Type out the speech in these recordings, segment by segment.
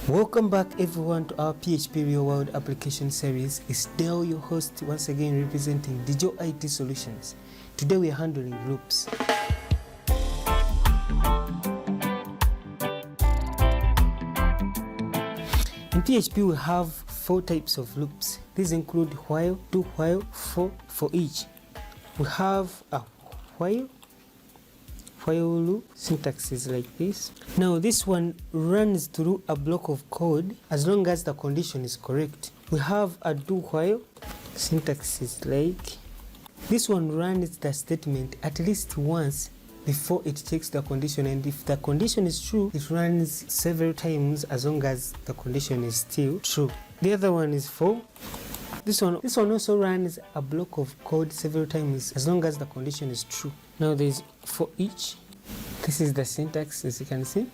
Welcome back everyone to our PHP real world application series. It's Dale, your host, once again representing DJAW IT Solutions. Today we are handling loops. In PHP we have 4 types of loops. These include while, do while, for each. We have a while loop. Syntax is like this. Now this one runs through a block of code as long as the condition is correct. We have a do while. Syntax is like this one runs the statement at least once before it checks the condition, and if the condition is true, it runs several times as long as the condition is still true. The other one is for. This one also runs a block of code several times as long as the condition is true. Now there's for each. This is the syntax, as you can see.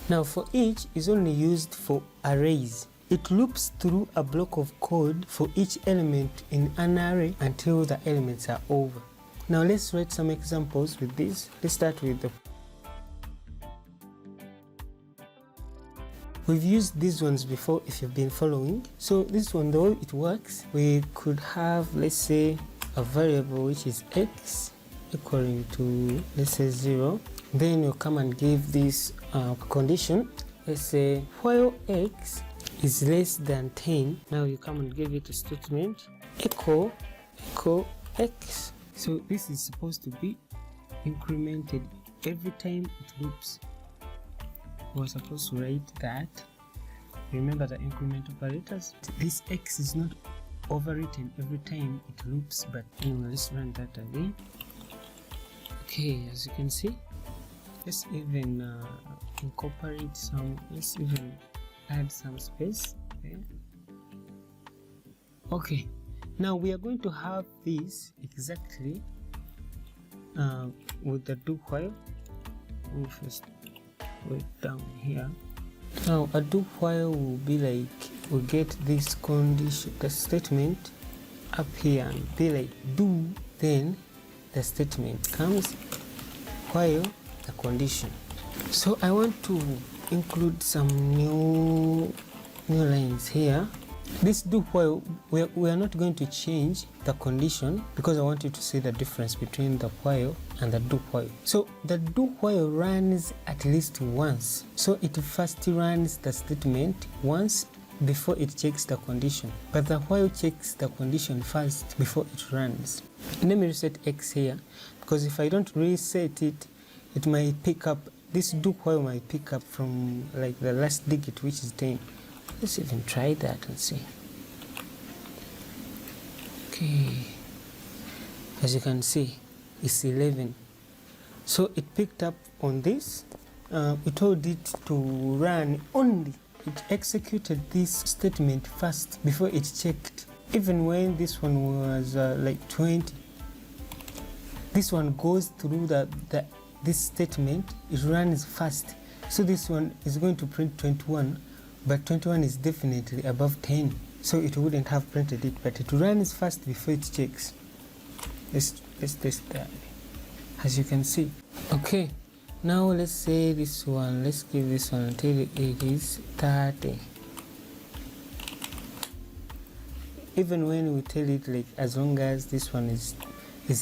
Now for each is only used for arrays. It loops through a block of code for each element in an array until the elements are over. Now let's write some examples with this. Let's start with the. We've used these ones before if you've been following. So this one, the way it works, we could have, let's say, a variable which is x equaling to, let's say, 0. Then you come and give this condition. Let's say while x is less than 10. Now you come and give it a statement echo x. So this is supposed to be incremented every time it loops. We're supposed to write that. Remember the increment operators. This x is not overwritten every time it loops, but anyway, let's run that again. Okay, as you can see, let's even incorporate some. Let's even add some space there. Okay, now we are going to have this exactly with the do while. Let me first wait down here. Now a do while will be like, we get this condition, the statement up here, and be like do, then the statement comes while the condition. So I want to include some new lines here. This do while, we are not going to change the condition because I want you to see the difference between the while and the do while. So the do while runs at least once. So it first runs the statement once before it checks the condition, but the while checks the condition first before it runs. Let me reset x here, because if I don't reset it, it might pick up, this do while might pick up from like the last digit, which is 10. Let's even try that and see. Okay, as you can see, it's 11. So it picked up on this. We told it to run only. It executed this statement first before it checked. Even when this one was like 20, this one goes through this statement. It runs fast. So this one is going to print 21. But 21 is definitely above 10, so it wouldn't have printed it, but it runs fast before it checks. Let's test that, as you can see. Okay, now let's say this one, let's give this one until it is 30. Even when we tell it like as long as this one is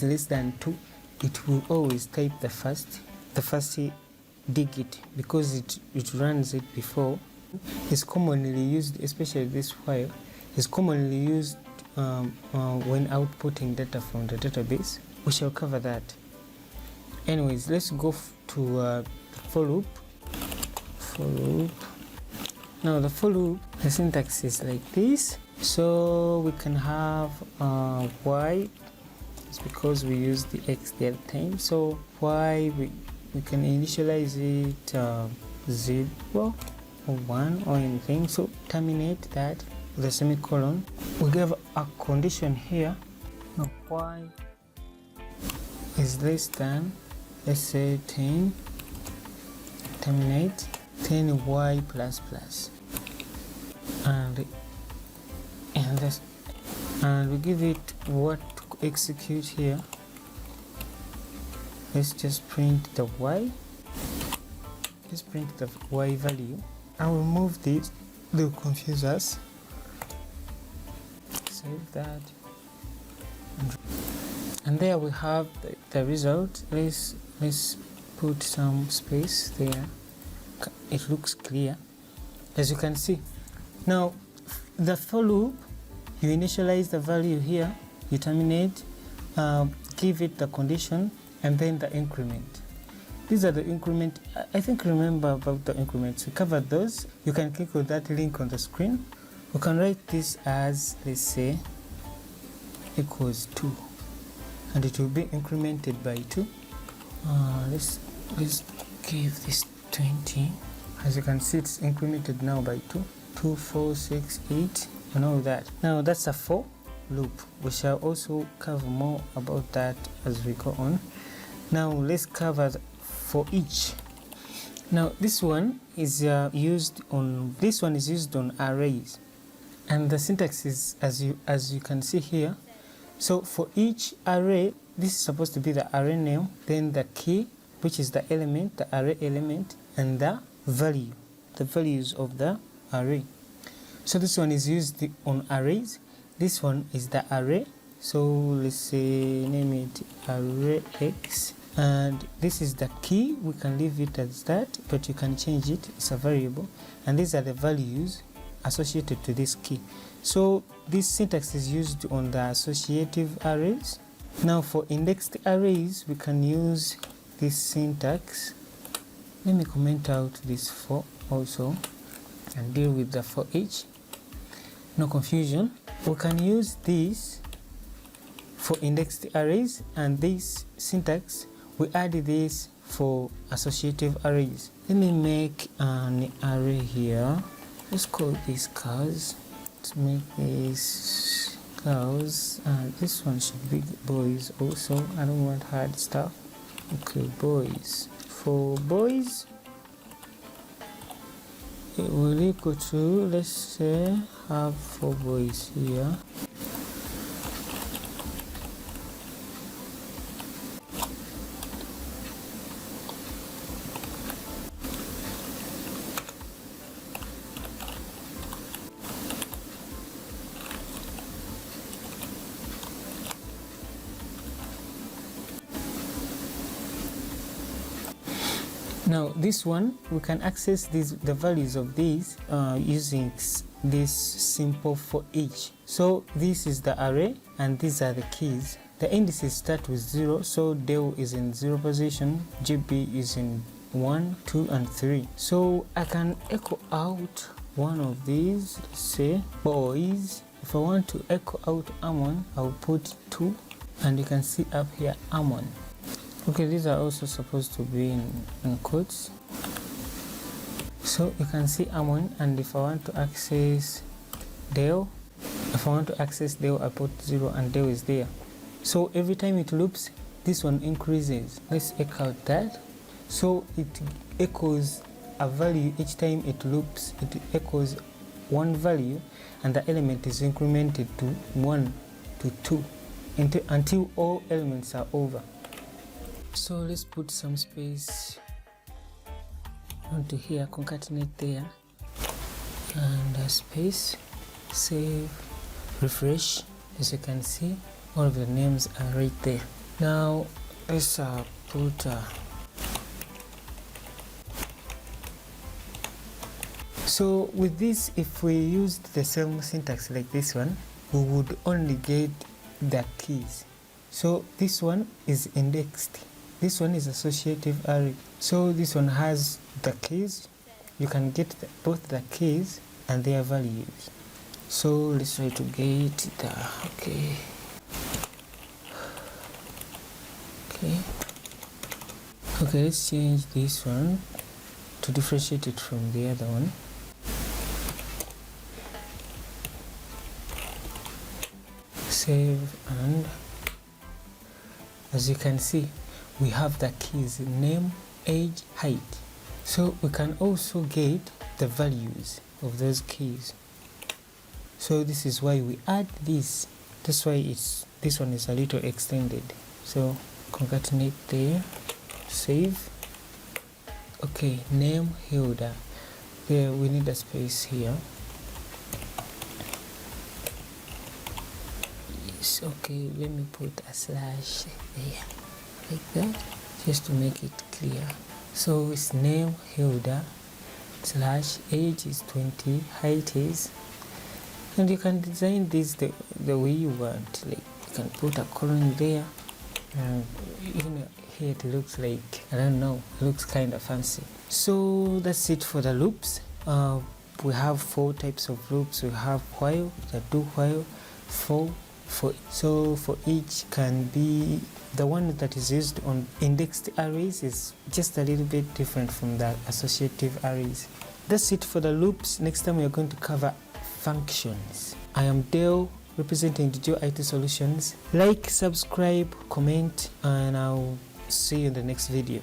less than 2, it will always type the first digit, because it runs it before. Is commonly used, especially this while, is commonly used when outputting data from the database. We shall cover that. Anyways, let's go to the for loop. Now the for loop, the syntax is like this. So we can have y. It's because we use the x the other time. So y, we can initialize it 0 or 1 or anything. So terminate that with a semicolon. We give a condition here. Now y is less than, let's say, 10. Terminate 10y plus plus, and we give it what to execute here. Let's just print the y. let's print the y value. I will move this, they will confuse us. Save that, and there we have the result. Let's put some space there. It looks clear, as you can see. Now the for loop, you initialize the value here, you terminate, give it the condition, and then the increment. These are the increment. I think remember about the increments, we covered those. You can click on that link on the screen. We can write this as, let's say, equals 2, and it will be incremented by 2. Let's give this 20. As you can see, it's incremented now by 2. 2, 4, 6, 8, and all that. Now that's a for loop. We shall also cover more about that as we go on. Now let's cover for each. Now this one is used on arrays, and the syntax is as you can see here. So for each array, this is supposed to be the array name, then the key, which is the element, the array element, and the value, the values of the array. So this one is used on arrays. This one is the array. So let's say name it array X, and this is the key. We can leave it as that, but you can change it. It's a variable, and these are the values associated to this key. So this syntax is used on the associative arrays. Now for indexed arrays, we can use this syntax. Let me comment out this for also and deal with the for each. No confusion. We can use this for indexed arrays, and this syntax, we add this for associative arrays. Let me make an array here. Let's call this cows. Let's make this cows, and this one should be boys also. I don't want hard stuff. Okay, boys. For boys, it will equal to, let's say, have 4 boys here. Now this one, we can access the values of these using this simple for each. So this is the array, and these are the keys. The indices start with 0, so DAW is in 0 position, GB is in 1, 2, and 3. So I can echo out one of these, let's say boys. If I want to echo out Ammon, I'll put 2, and you can see up here Ammon. Okay, these are also supposed to be in quotes. So you can see Ammon, and if I want to access DAW, I put 0, and DAW is there. So every time it loops, this one increases. Let's echo out that. So it echoes a value each time it loops. It echoes one value, and the element is incremented to 1 to 2 until all elements are over. So let's put some space onto here, concatenate there, and a space, save, refresh. As you can see, all of the names are right there. Now let's put so with this, if we used the same syntax like this one, we would only get the keys. So this one is indexed. This one is associative array. So this one has the keys. You can get both the keys and their values. So let's try to get the okay. Let's change this one to differentiate it from the other one. Save, and as you can see, we have the keys name, age, height. So we can also get the values of those keys. So this is why we add this. That's why this one is a little extended. So concatenate there, save. Okay, name header. There we need a space here. Yes, okay, let me put a slash there, like that, just to make it clear. So it's name header slash age is 20, height is, and you can design this the way you want. Like you can put a colon there, and even here it looks like, I don't know, it looks kind of fancy. So that's it for the loops. We have 4 types of loops. We have while, the do while, for. So for each can be, the one that is used on indexed arrays is just a little bit different from the associative arrays. That's it for the loops. Next time we are going to cover functions. I am Dale, representing DJAW IT Solutions. Like, subscribe, comment, and I'll see you in the next video.